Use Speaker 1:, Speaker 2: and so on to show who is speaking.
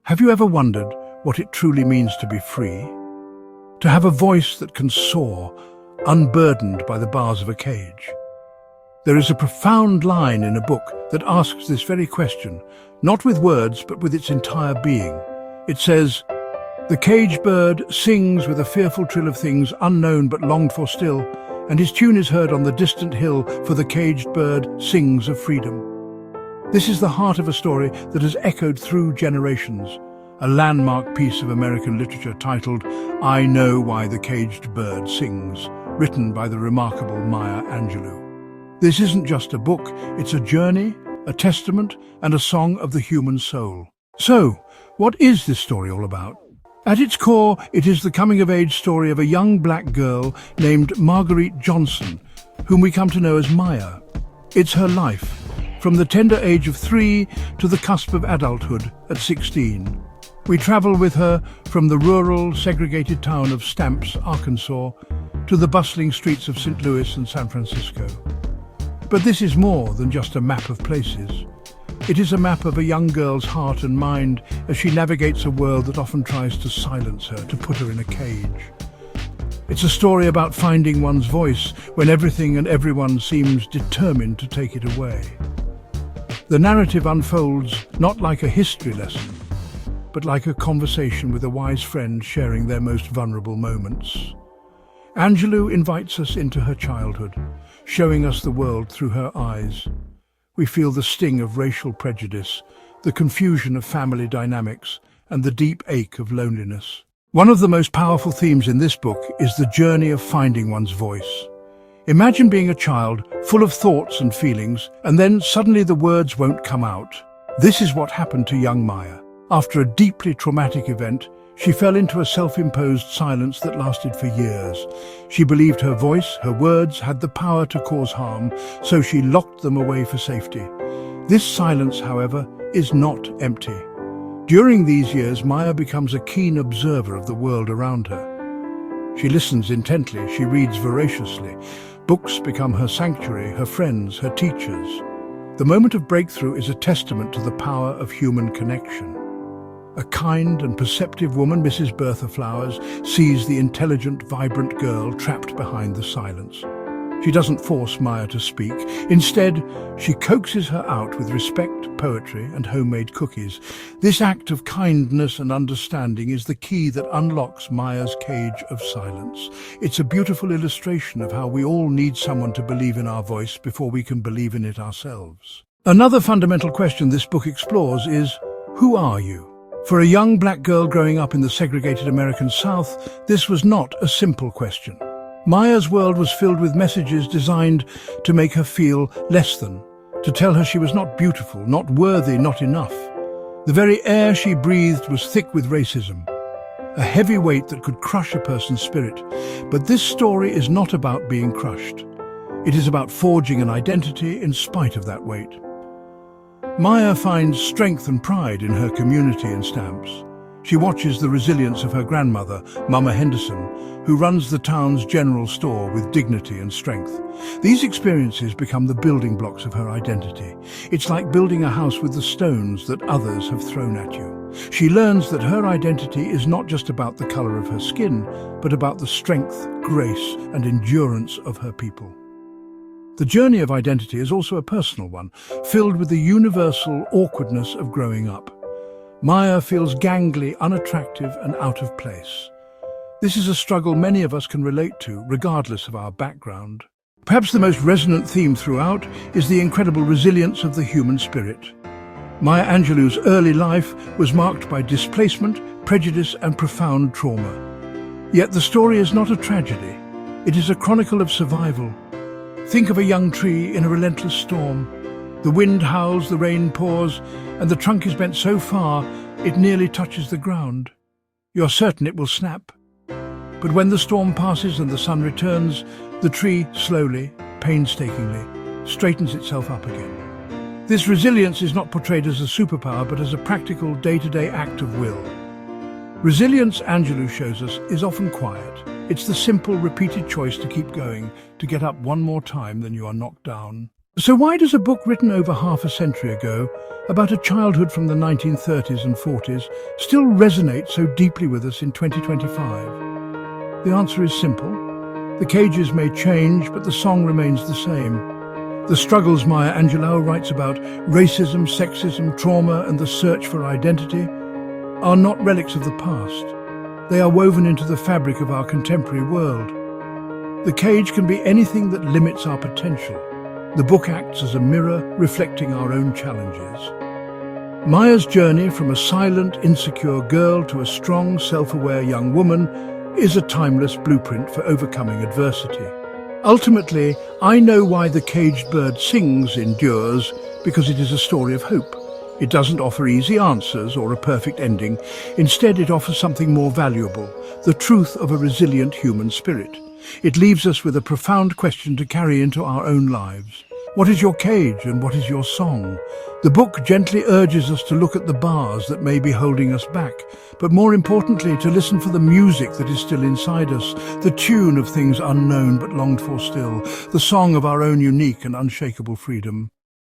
Speaker 1: Have you ever wondered what it truly means to be free? To have a voice that can soar, unburdened by the bars of a cage? There is a profound line in a book that asks this very question, not with words, but with its entire being. It says, "The caged bird sings with a fearful trill of things unknown but longed for still, and his tune is heard on the distant hill, for the caged bird sings of freedom." This is the heart of a story that has echoed through generations, a landmark piece of American literature titled "I Know Why the Caged Bird Sings," written by the remarkable Maya Angelou. This isn't just a book, it's a journey, a testament, and a song of the human soul. So, what is this story all about? At its core, it is the coming-of-age story of a young black girl named Marguerite Johnson, whom we come to know as Maya. It's her life, from the tender age of 3 to the cusp of adulthood at 16. We travel with her from the rural, segregated town of Stamps, Arkansas, to the bustling streets of St. Louis and San Francisco. But this is more than just a map of places. It is a map of a young girl's heart and mind as she navigates a world that often tries to silence her, to put her in a cage. It's a story about finding one's voice when everything and everyone seems determined to take it away. The narrative unfolds not like a history lesson, but like a conversation with a wise friend sharing their most vulnerable moments. Angelou invites us into her childhood, showing us the world through her eyes. We feel the sting of racial prejudice, the confusion of family dynamics, and the deep ache of loneliness. One of the most powerful themes in this book is the journey of finding one's voice. Imagine being a child, full of thoughts and feelings, and then suddenly the words won't come out. This is what happened to young Maya. After a deeply traumatic event, she fell into a self-imposed silence that lasted for years. She believed her voice, her words, had the power to cause harm, so she locked them away for safety. This silence, however, is not empty. During these years, Maya becomes a keen observer of the world around her. She listens intently, she reads voraciously. Books become her sanctuary, her friends, her teachers. The moment of breakthrough is a testament to the power of human connection. A kind and perceptive woman, Mrs. Bertha Flowers, sees the intelligent, vibrant girl trapped behind the silence. She doesn't force Maya to speak. Instead, she coaxes her out with respect, poetry, and homemade cookies. This act of kindness and understanding is the key that unlocks Maya's cage of silence. It's a beautiful illustration of how we all need someone to believe in our voice before we can believe in it ourselves. Another fundamental question this book explores is, who are you? For a young black girl growing up in the segregated American South, this was not a simple question. Maya's world was filled with messages designed to make her feel less than, to tell her she was not beautiful, not worthy, not enough. The very air she breathed was thick with racism, a heavy weight that could crush a person's spirit. But this story is not about being crushed. It is about forging an identity in spite of that weight. Maya finds strength and pride in her community in Stamps. She watches the resilience of her grandmother, Mama Henderson, who runs the town's general store with dignity and strength. These experiences become the building blocks of her identity. It's like building a house with the stones that others have thrown at you. She learns that her identity is not just about the color of her skin, but about the strength, grace, and endurance of her people. The journey of identity is also a personal one, filled with the universal awkwardness of growing up. Maya feels gangly, unattractive, and out of place. This is a struggle many of us can relate to, regardless of our background. Perhaps the most resonant theme throughout is the incredible resilience of the human spirit. Maya Angelou's early life was marked by displacement, prejudice, and profound trauma. Yet the story is not a tragedy. It is a chronicle of survival. Think of a young tree in a relentless storm. The wind howls, the rain pours, and the trunk is bent so far it nearly touches the ground. You're certain it will snap. But when the storm passes and the sun returns, the tree slowly, painstakingly, straightens itself up again. This resilience is not portrayed as a superpower, but as a practical, day-to-day act of will. Resilience, Angelou shows us, is often quiet. It's the simple, repeated choice to keep going, to get up one more time than you are knocked down. So why does a book written over half a century ago, about a childhood from the 1930s and 40s, still resonate so deeply with us in 2025? The answer is simple. The cages may change, but the song remains the same. The struggles Maya Angelou writes about, racism, sexism, trauma, and the search for identity, are not relics of the past. They are woven into the fabric of our contemporary world. The cage can be anything that limits our potential. The book acts as a mirror reflecting our own challenges. Maya's journey from a silent, insecure girl to a strong, self-aware young woman is a timeless blueprint for overcoming adversity. Ultimately, I know why The Caged Bird Sings endures, because it is a story of hope. It doesn't offer easy answers or a perfect ending. Instead, it offers something more valuable, the truth of a resilient human spirit. It leaves us with a profound question to carry into our own lives. What is your cage and what is your song? The book gently urges us to look at the bars that may be holding us back, but more importantly, to listen for the music that is still inside us, the tune of things unknown but longed for still, the song of our own unique and unshakable freedom.